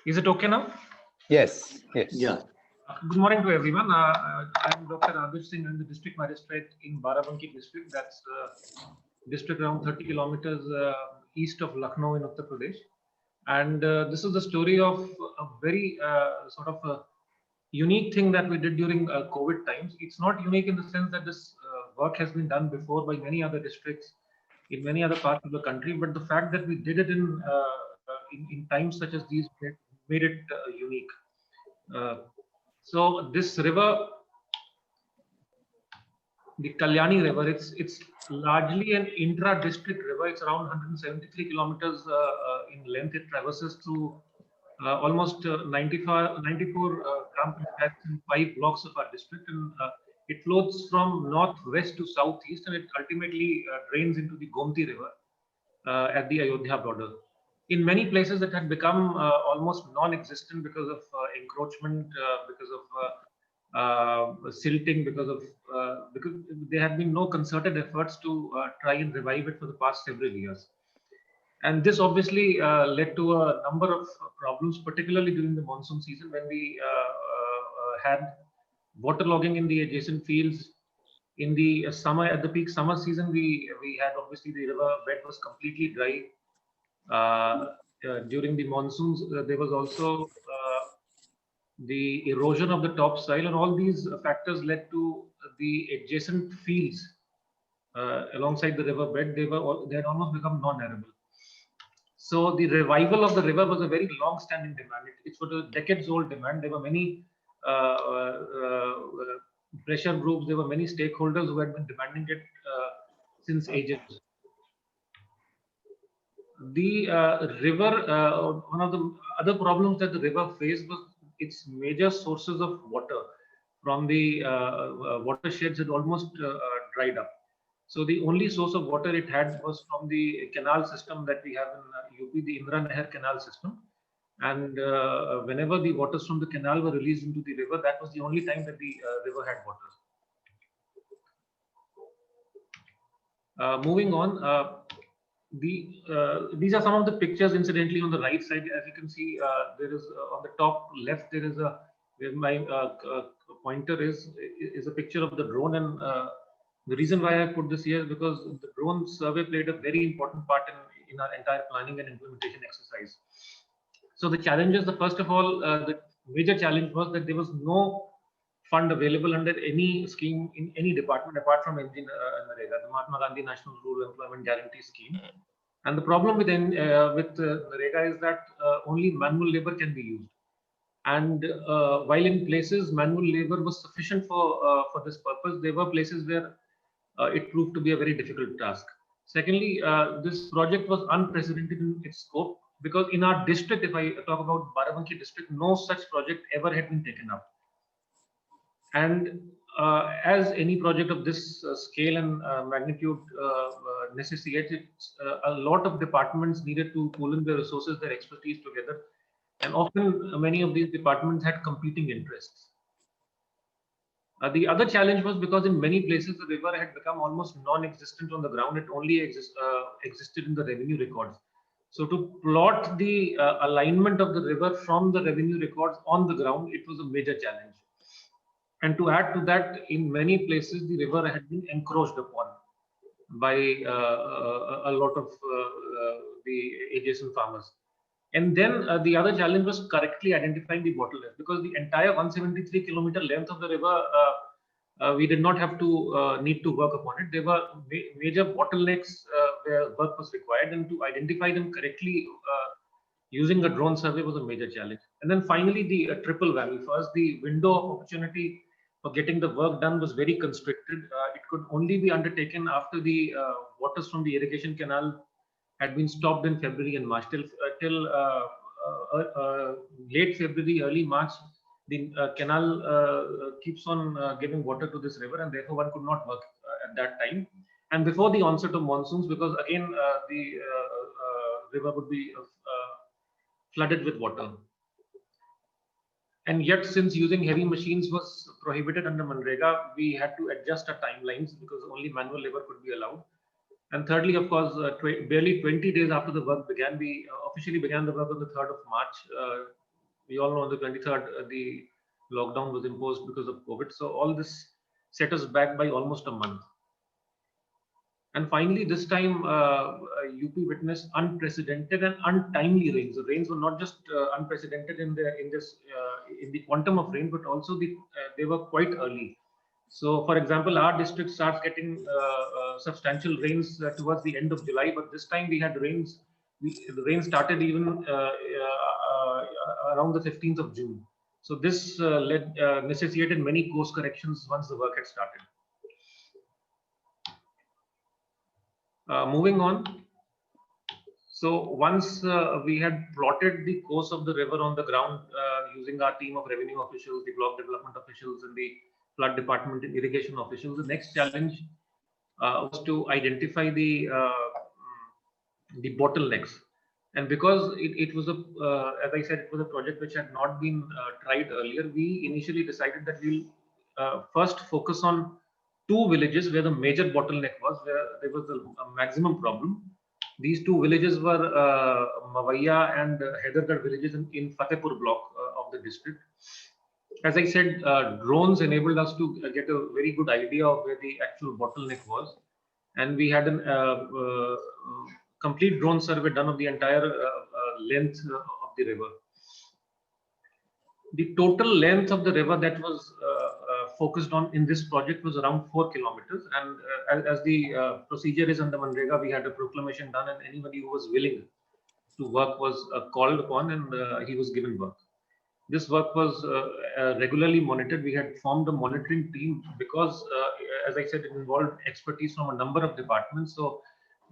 Is it okay now? Yes, yes. Yeah. Good morning to everyone. I'm Dr. Adarsh Singh. I'm the district magistrate in Barabanki district. That's district around 30 kilometers east of Lucknow in Uttar Pradesh. And this is the story of a very sort of a unique thing that we did during COVID times. It's not unique in the sense that this work has been done before by many other districts in many other parts of the country, but the fact that we did it in times such as these made it unique. So this river, the Kalyani River, it's largely an intra-district river. It's around 173 kilometers in length. It traverses through almost 94 gram panchayats in 5 blocks of our district, and it flows from northwest to southeast, and it ultimately drains into the Gomti River at the Ayodhya border. In many places, it had become almost non-existent because of encroachment, because of silting, because there had been no concerted efforts to try and revive it for the past several years. And this obviously led to a number of problems, particularly during the monsoon season when we had waterlogging in the adjacent fields. In the summer, at the peak summer season, we had obviously the river bed was completely dry. During the monsoons, there was also the erosion of the topsoil, and all these factors led to the adjacent fields alongside the river bed. They had almost become non-arable. So the revival of the river was a very long-standing demand. It was a decades-old demand. There were many pressure groups. There were many stakeholders who had been demanding it since ages. The river, one of the other problems that the river faced was its major sources of water from the watersheds had almost dried up. So the only source of water it had was from the canal system that we have in UP, the Indra Nair canal system. And whenever the waters from the canal were released into the river, that was the only time that the river had water. Moving on, these are some of the pictures. Incidentally, on the right side, as you can see, there is on the top left there is a where my pointer is a picture of the drone, and the reason why I put this here is because the drone survey played a very important part in our entire planning and implementation exercise. So the challenges, the first of all, the major challenge was that there was no fund available under any scheme in any department apart from NREGA, the Mahatma Gandhi National Rural Employment Guarantee Scheme. And the problem with NREGA is that only manual labor can be used. And while in places manual labor was sufficient for this purpose, there were places where it proved to be a very difficult task. Secondly, this project was unprecedented in its scope because in our district, if I talk about Barabanki district, no such project ever had been taken up. And as any project of this scale and magnitude necessitated, a lot of departments needed to pool in their resources, their expertise together. And often many of these departments had competing interests. The other challenge was because in many places the river had become almost non-existent on the ground. It only existed in the revenue records. So to plot the alignment of the river from the revenue records on the ground, it was a major challenge. And to add to that, in many places the river had been encroached upon by a lot of the adjacent farmers. And then the other challenge was correctly identifying the bottleneck, because the entire 173-kilometer length of the river, we did not have to need to work upon it. There were major bottlenecks where work was required, and to identify them correctly using a drone survey was a major challenge. And then finally, the triple whammy. First, the window of opportunity for getting the work done was very constricted. It could only be undertaken after the waters from the irrigation canal had been stopped in February and March. Till late February, early March, the canal keeps on giving water to this river, and therefore one could not work at that time. And before the onset of monsoons, because again the river would be flooded with water. And yet, since using heavy machines was prohibited under MNREGA, we had to adjust our timelines because only manual labor could be allowed. And thirdly, of course, barely 20 days after the work began, we officially began the work on the 3rd of March. we all know on the 23rd, the lockdown was imposed because of COVID. So all this set us back by almost a month. And finally, this time, UP witnessed unprecedented and untimely rains. The rains were not just unprecedented in the quantum of rain, but also they were quite early. So, for example, our district starts getting substantial rains towards the end of July, but this time we had rains. The rain started even around the 15th of June. So this necessitated many course corrections once the work had started. Moving on. So once we had plotted the course of the river on the ground using our team of revenue officials, the block development officials, and the flood department and irrigation officials, the next challenge was to identify the bottlenecks. And because it was as I said, it was a project which had not been tried earlier, we initially decided that we'll first focus on two villages where the major bottleneck was, where there was a maximum problem. These two villages were Mavaiya and Hydergarh villages in Fatehpur block of the district. As I said, drones enabled us to get a very good idea of where the actual bottleneck was. And we had a complete drone survey done of the entire length of the river. The total length of the river that was focused on in this project was around 4 kilometers. And as the procedure is under Manrega, we had a proclamation done, and anybody who was willing to work was called upon, and he was given work. This work was regularly monitored. We had formed a monitoring team because, as I said, it involved expertise from a number of departments. So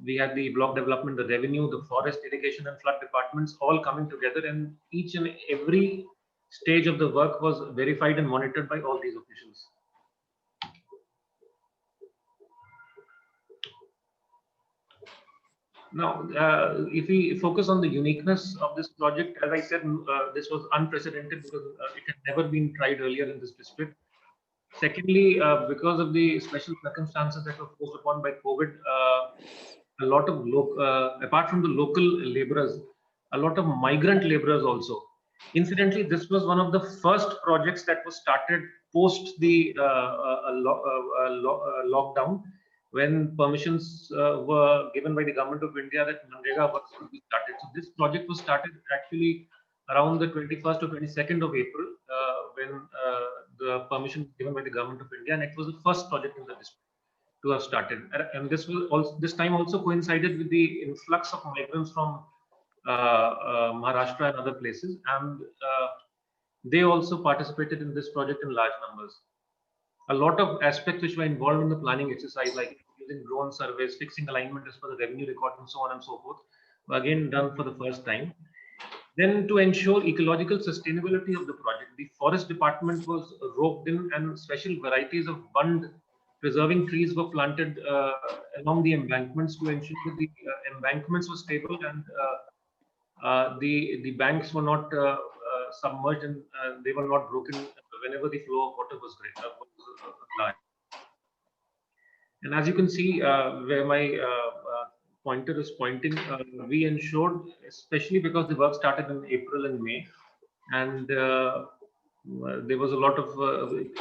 we had the block development, the revenue, the forest, irrigation, and flood departments all coming together, and each and every stage of the work was verified and monitored by all these officials. Now, if we focus on the uniqueness of this project, as I said, this was unprecedented because it had never been tried earlier in this district. Secondly, because of the special circumstances that were forced upon by COVID, a lot of apart from the local laborers, a lot of migrant laborers also. Incidentally, this was one of the first projects that was started post the lockdown, when permissions were given by the government of India that Manrega works would be started. So this project was started actually around the 21st or 22nd of April, when the permission was given by the government of India, and it was the first project in the district to have started. And this time also coincided with the influx of migrants from Maharashtra and other places, and they also participated in this project in large numbers. A lot of aspects which were involved in the planning exercise, like using drone surveys, fixing alignment as per the revenue record, and so on and so forth, were again done for the first time. Then, to ensure ecological sustainability of the project, the forest department was roped in, and special varieties of bund preserving trees were planted along the embankments to ensure that the embankments were stable and the banks were not submerged, and they were not broken whenever the flow of water was large. And as you can see, where my pointer is pointing, we ensured, especially because the work started in April and May, and there was a lot of,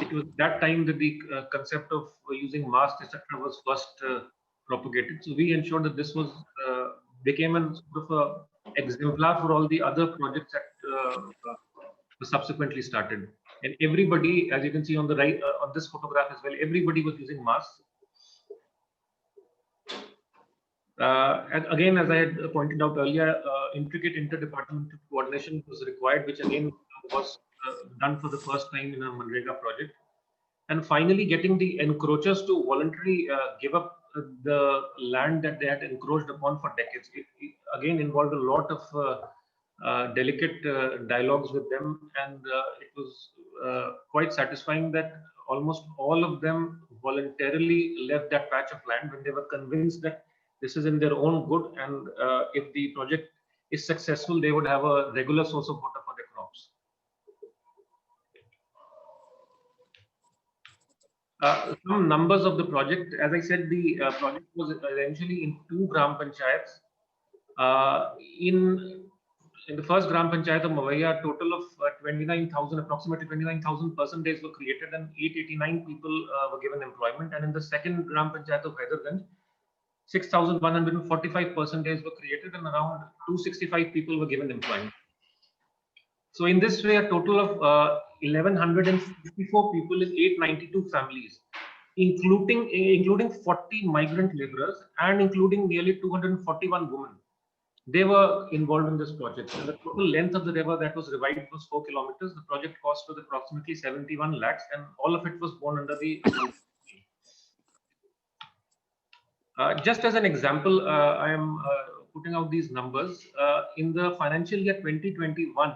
it was that time that the concept of using masks, etc., was first propagated. So we ensured that this was became an sort of a exemplar for all the other projects that subsequently started. And everybody, as you can see on the right, on this photograph as well, everybody was using masks. And again, as I had pointed out earlier, intricate interdepartmental coordination was required, which again was done for the first time in a Manrega project. And finally, getting the encroachers to voluntarily give up the land that they had encroached upon for decades. It again involved a lot of delicate dialogues with them, and it was quite satisfying that almost all of them voluntarily left that patch of land when they were convinced that this is in their own good, and if the project is successful, they would have a regular source of water for their crops. Some numbers of the project. As I said, the project was eventually in 2 gram panchayats. in the first Gram Panchayat of Mavaiya, a total of 29,000, approximately 29,000 person days were created and 889 people were given employment. And in the second Gram Panchayat of Hyderganj, 6,145 person days were created and around 265 people were given employment. So in this way, a total of 1,154 people in 892 families, including 40 migrant laborers and including nearly 241 women. They were involved in this project. And the total length of the river that was revived was 4 kilometers. The project cost was approximately 71 lakhs, and all of it was borne under the. Just as an example, I am putting out these numbers. In the financial year 2021,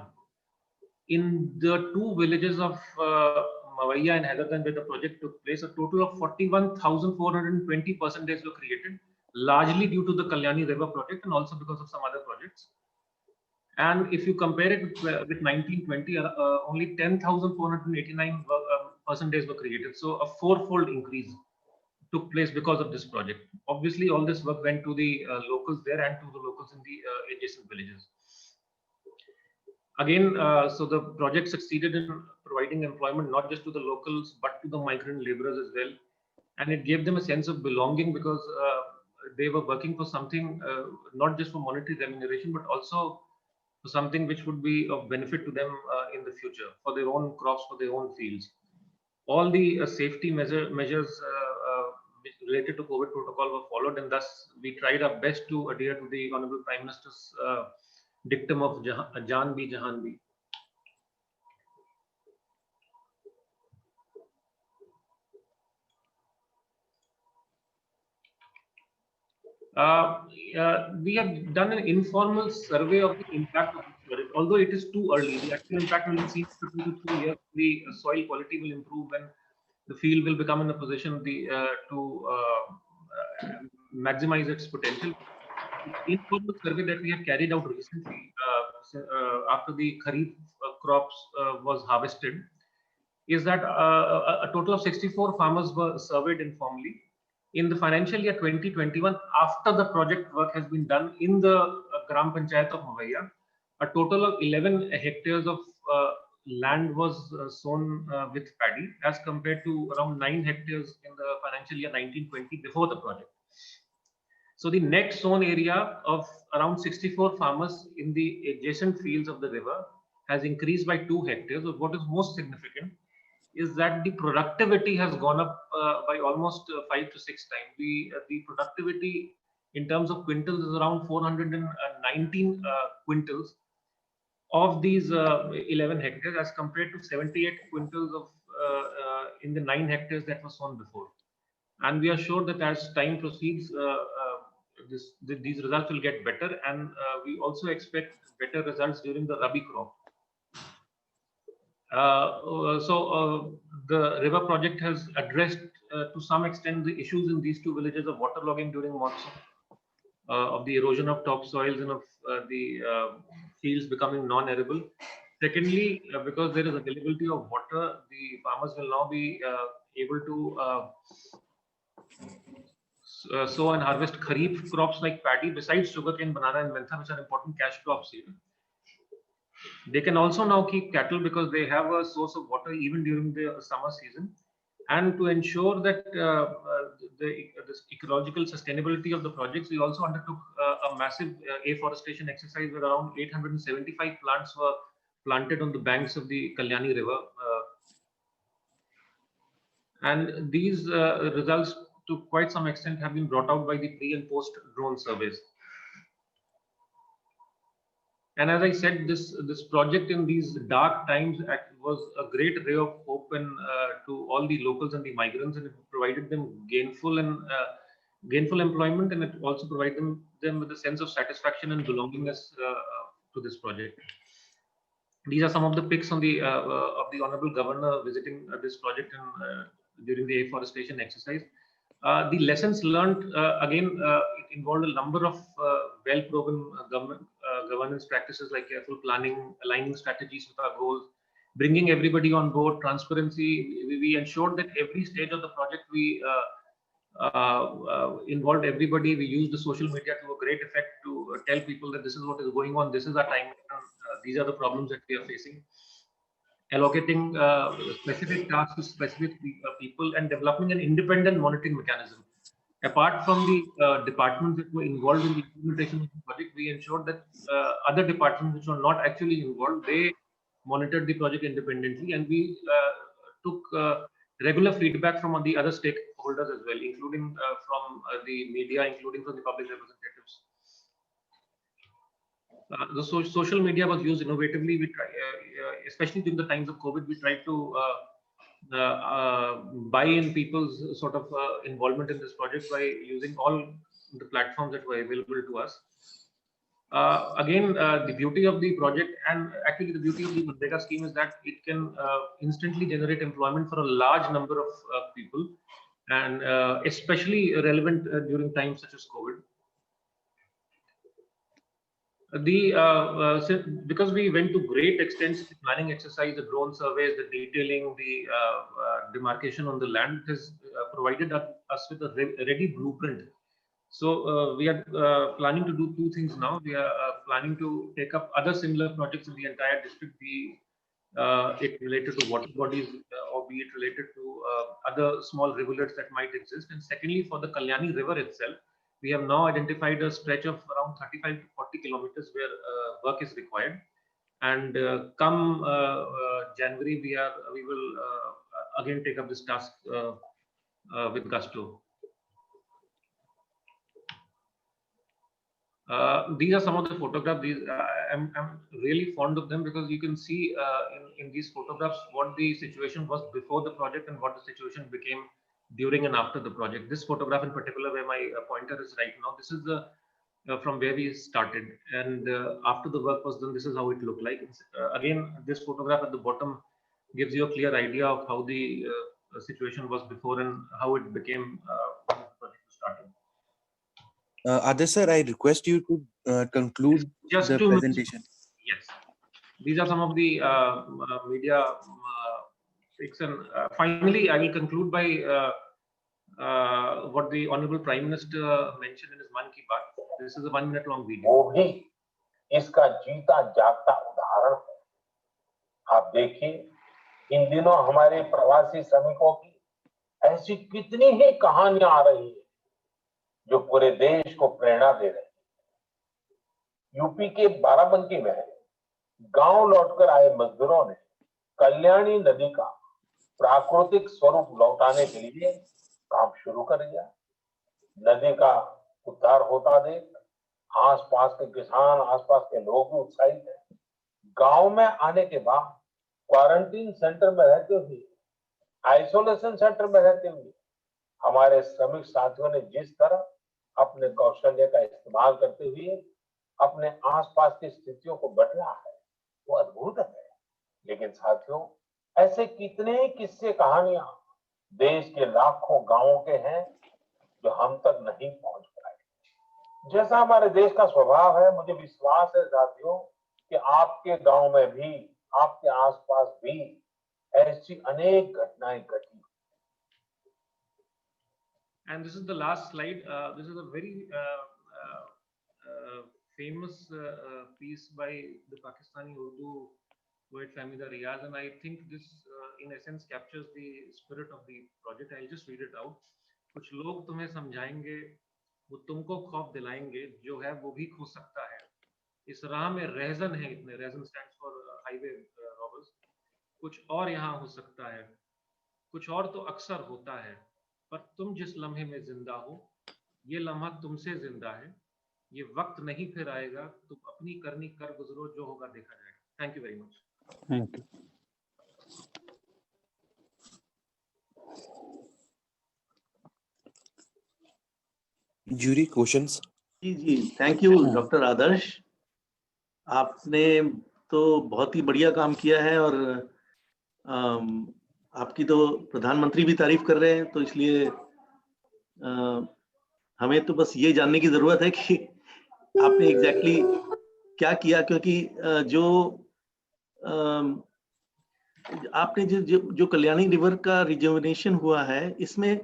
in the two villages of Mavaiya and Hyderganj where the project took place, a total of 41,420 person days were created, largely due to the Kalyani River project and also because of some other projects. And if you compare it with 1920, only 10,489 person days were created. So a fourfold increase took place because of this project. Obviously, all this work went to the locals there and to the locals in the adjacent villages. Again, so the project succeeded in providing employment not just to the locals but to the migrant laborers as well, and it gave them a sense of belonging because they were working for something not just for monetary remuneration but also for something which would be of benefit to them in the future for their own crops, for their own fields. All the safety measures related to COVID protocol were followed, and thus we tried our best to adhere to the Honorable Prime Minister's dictum of Jaan Bhi Jahan Bhi. We have done an informal survey of the impact of this project. Although it is too early, the actual impact will be seen for 2 to 3 years. The soil quality will improve and the field will become in a position to maximize its potential. The informal survey that we have carried out recently, after the Kharif crops was harvested, is that a total of 64 farmers were surveyed informally. In the financial year 2021, after the project work has been done in the Gram Panchayat of Mavaiya, a total of 11 hectares of land was sown with paddy as compared to around 9 hectares in the financial year 1920 before the project. So the net sown area of around 64 farmers in the adjacent fields of the river has increased by 2 hectares. But what is most significant is that the productivity has gone up by almost 5 to 6 times. The productivity in terms of quintals is around 419 quintals of these 11 hectares as compared to 78 quintals of in the 9 hectares that was sown before. And we are sure that as time proceeds, these results will get better, and we also expect better results during the Rabi crop. The river project has addressed to some extent the issues in these two villages of waterlogging during monsoon, of the erosion of topsoils and of the fields becoming non-arable. Secondly, because there is availability of water, the farmers will now be able to sow and harvest kharif crops like paddy, besides sugarcane, banana, and mentha, which are important cash crops here. They can also now keep cattle because they have a source of water even during the summer season. And to ensure that this ecological sustainability of the projects, we also undertook a massive afforestation exercise where around 875 plants were planted on the banks of the Kalyani River. And these results, to quite some extent, have been brought out by the pre and post drone surveys. And as I said, this project in these dark times was a great ray of hope to all the locals and the migrants, and it provided them gainful employment, and it also provided them with a sense of satisfaction and belongingness to this project. These are some of the pics on the of the Honorable Governor visiting this project during the afforestation exercise. The lessons learned, again, it involved a number of well-proven governance practices like careful planning, aligning strategies with our goals, bringing everybody on board, transparency. We ensured that every stage of the project we involved everybody. We used the social media to a great effect to tell people that this is what is going on, this is our time, these are the problems that we are facing. Allocating specific tasks to specific people and developing an independent monitoring mechanism. Apart from the departments that were involved in the implementation of the project, we ensured that other departments which were not actually involved, they monitored the project independently, and we took regular feedback from the other stakeholders as well, including from the media, including from the public representatives. The social media was used innovatively. We try, especially during the times of COVID, we tried to buy in people's sort of involvement in this project by using all the platforms that were available to us. Again, the beauty of the project, and actually the beauty of the MNREGA scheme, is that it can instantly generate employment for a large number of people, and especially relevant during times such as COVID. Because we went to great extents in the planning exercise, the drone surveys, the detailing, the demarcation on the land, has provided us with a ready blueprint. So we are planning to do two things now. We are planning to take up other similar projects in the entire district, be it related to water bodies or be it related to other small rivulets that might exist. And secondly, for the Kalyani River itself, we have now identified a stretch of around 35 to 40 kilometers where work is required. And come January, we will again take up this task with gusto. These are some of the photographs. I'm really fond of them because you can see in these photographs what the situation was before the project and what the situation became during and after the project. This photograph in particular, where my pointer is right now, this is the from where we started, and after the work was done, this is how it looked like. Again, this photograph at the bottom gives you a clear idea of how the situation was before and how it became when the project was started. Adarsh sir, I request you to conclude just the presentation. Yes, these are some of the media pics, and finally, I will conclude by what the Honorable Prime Minister mentioned in his Mann Ki Baat. This is a 1 minute long video. वो भी इसका जीता जागता उदाहरण है। आप देखिए इन दिनों हमारे प्रवासी श्रमिकों की ऐसी कितनी ही कहानियां आ रही है जो पूरे देश को प्रेरणा दे रही है। यूपी के बाराबंकी में गांव लौटकर आए मजदूरों ने कल्याणी नदी का प्राकृतिक स्वरूप लौटाने के लिए काम शुरू कर दिया। नदी का उद्धार होता देख आसपास के किसान, आसपास के लोग भी उत्साहित हैं। गांव में आने के बाद क्वारंटीन सेंटर में रहते हुए, आइसोलेशन सेंटर में रहते हुए हमारे श्रमिक साथियों ने जिस तरह अपने कौशल्य का इस्तेमाल करते हुए अपने आसपास की स्थितियों को बदला है, वो अद्भुत है। लेकिन साथियों, ऐसे कितने किस्से कहानियां देश के लाखों गांवों के हैं जो हम तक नहीं पहुंच पाए। जैसा हमारे देश का स्वभाव है, मुझे विश्वास है साथियों कि आपके गांव में भी, आपके आसपास भी ऐसी अनेक घटनाएं घटी। And this is the last slide. This is a very famous piece by the Pakistani Urdu poet Fahmida Riaz, and I think this in essence captures the spirit of the project. I'll just read it out. कुछ लोग तुम्हें समझाएंगे, वो तुमको खौफ दिलाएंगे, जो है वो भी खो सकता है। इस राह में रहजन है इतने, रहजन stands for highway robbers। कुछ और यहाँ हो सकता है, कुछ और तो अक्सर होता है, पर तुम जिस लम्हे में जिंदा हो, ये लम्हा तुमसे जिंदा है। ये वक्त नहीं फिर आएगा, तुम अपनी करनी कर गुजरो, जो होगा देखा जाएगा। Thank you very much. Thank you. Jury questions. जी, थैंक यू डॉक्टर आदर्श। आपने तो बहुत ही बढ़िया काम किया है और आपकी तो प्रधानमंत्री भी तारीफ कर रहे हैं, तो इसलिए हमें तो बस ये जानने की जरूरत है कि आपने एग्जैक्टली क्या किया, क्योंकि जो आपने जो कल्याणी रिवर का रिजुविनेशन हुआ है, इसमें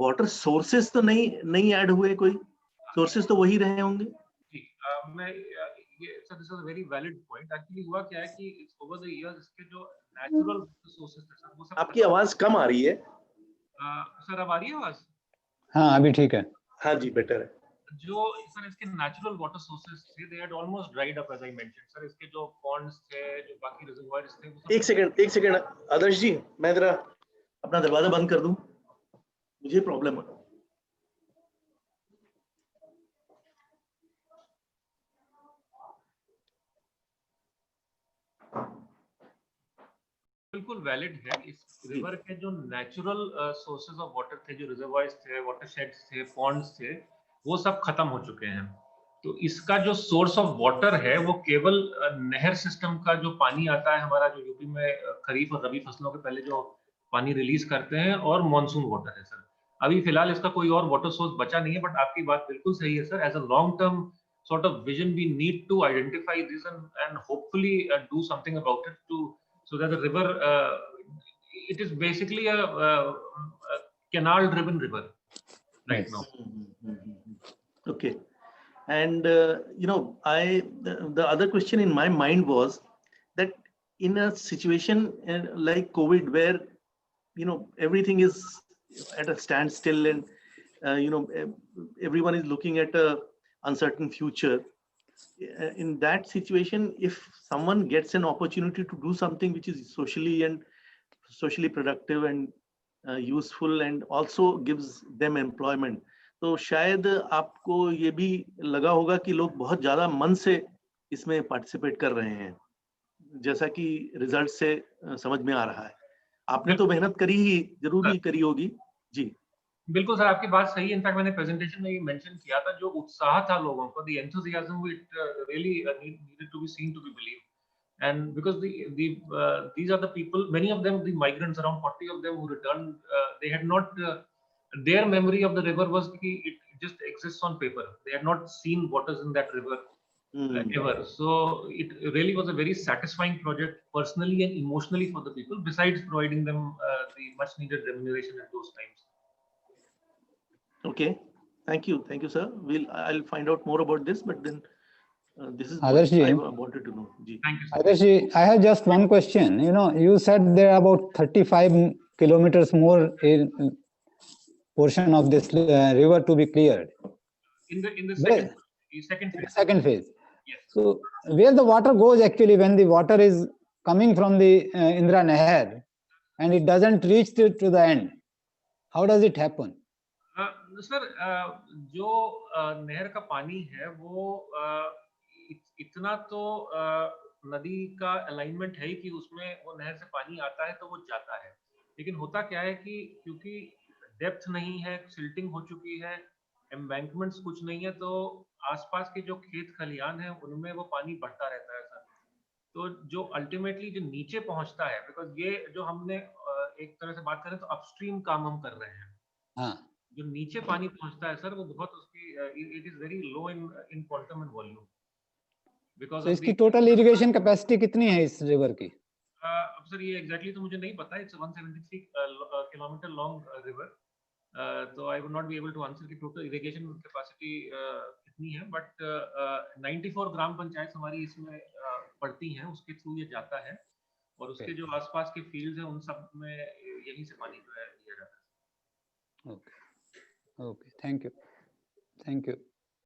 वाटर सोर्सेस तो नहीं ऐड हुए, कोई सोर्सेस तो वही रहे होंगे। मैं sir this is a very valid point. Actually हुआ क्या है कि ओवर द इयर्स इसके जो नेचुरल सोर्सेस थे सर वो सब आपकी आवाज कम आ रही है। सर अब आ रही है आवाज? हाँ अभी ठीक है। हाँ जी, बेटर है। जो सर इसके नेचुरल वाटर सोर्सेस थे they had almost dried up as I mentioned sir. इसके जो पॉन्ड्स थे, जो बाकी रिजर्वॉयर्स थे, वो सब एक सेकंड आदर्श जी, मैं जरा अपना दरवाजा बंद कर दूं, मुझे प्रॉब्लम है। बिल्कुल वैलिड है। इस रिवर के जो नेचुरल सोर्सेज ऑफ वाटर थे, जो रिजर्वॉयर्स थे, वाटरशेड्स थे, पॉन्ड्स थे, वो सब खत्म हो चुके हैं। तो इसका जो सोर्स ऑफ वाटर है वो केवल नहर सिस्टम का जो पानी आता है हमारा, जो यूपी में खरीफ और रबी फसलों के पहले जो पानी रिलीज करते हैं, और मॉनसून वाटर है सर। अभी फिलहाल इसका कोई और वाटर सोर्स बचा नहीं है, बट आपकी बात बिल्कुल सही है sir. As a long term sort of vision, we need to identify this and hopefully do something about it to so that the river it is basically a canal driven river right Yes. now. Okay. And the other question in my mind was that in a situation like COVID, where everything is at a standstill, and everyone is looking at a uncertain future. In that situation, if someone gets an opportunity to do something which is socially productive and useful and also gives them employment, तो शायद आपको ये भी लगा होगा कि लोग बहुत ज्यादा मन से इसमें पार्टिसिपेट कर रहे हैं, जैसा कि रिजल्ट से समझ में आ रहा है। आपने तो मेहनत करी ही, जरूर ही करी होगी जी। बिल्कुल सर, आपकी बात सही है। इनफैक्ट मैंने प्रेजेंटेशन में ये मेंशन किया था, जो उत्साह था लोगों को, the enthusiasm, it really needed to be seen to be believed. And because these are the people, many of them, the migrants, around 40 of them who returned, they had not, their memory of the river was कि it just exists on paper. They had not seen what is in that river ever. So it really was a very satisfying project personally and emotionally for the people, besides providing them the much needed remuneration at those times. Okay, thank you, sir. I'll find out more about this, but then this is Adarsh what ji. I wanted to know. Ji. Thank you, sir. Adarsh ji, I have just one question. You said there are about 35 kilometers more in portion of this river to be cleared. In the second phase. Second phase. Yes. So where the water goes actually when the water is coming from the Indra Nahar and it doesn't reach to the end, how does it happen? Sir, जो नहर का पानी है वो इतना तो नदी का अलाइनमेंट है कि उसमें वो नहर से पानी आता है तो वो जाता है। लेकिन होता क्या है कि क्योंकि डेप्थ नहीं है, सिल्टिंग हो चुकी है, एम्बैंकमेंट्स कुछ नहीं है, तो आसपास के जो खेत खलियान है उनमें वो पानी बढ़ता रहता है सर। तो जो अल्टीमेटली जो नीचे पहुंचता है, बिकॉज ये जो हमने एक तरह से बात करें तो अपस्ट्रीम काम हम कर रहे हैं। हाँ। जो नीचे पानी पहुंचता है सर वो बहुत उसकी it is very low in quantum and volume, because तो इसकी टोटल इरिगेशन कैपेसिटी कितनी है इस रिवर की? अब सर ये एग्जैक्टली तो मुझे नहीं पता। इट्स 173 किलोमीटर लॉन्ग रिवर, तो I would not be able to answer कि टोटल इरिगेशन कैपेसिटी कितनी है, बट 94 ग्राम पंचायत हमारी इसमें पड़ती हैं, उसके थ्रू ये जाता है, और उसके जो आसपास के फील्ड्स हैं उन सब में यहीं से पानी जो है लिया जाता है। Okay, thank you.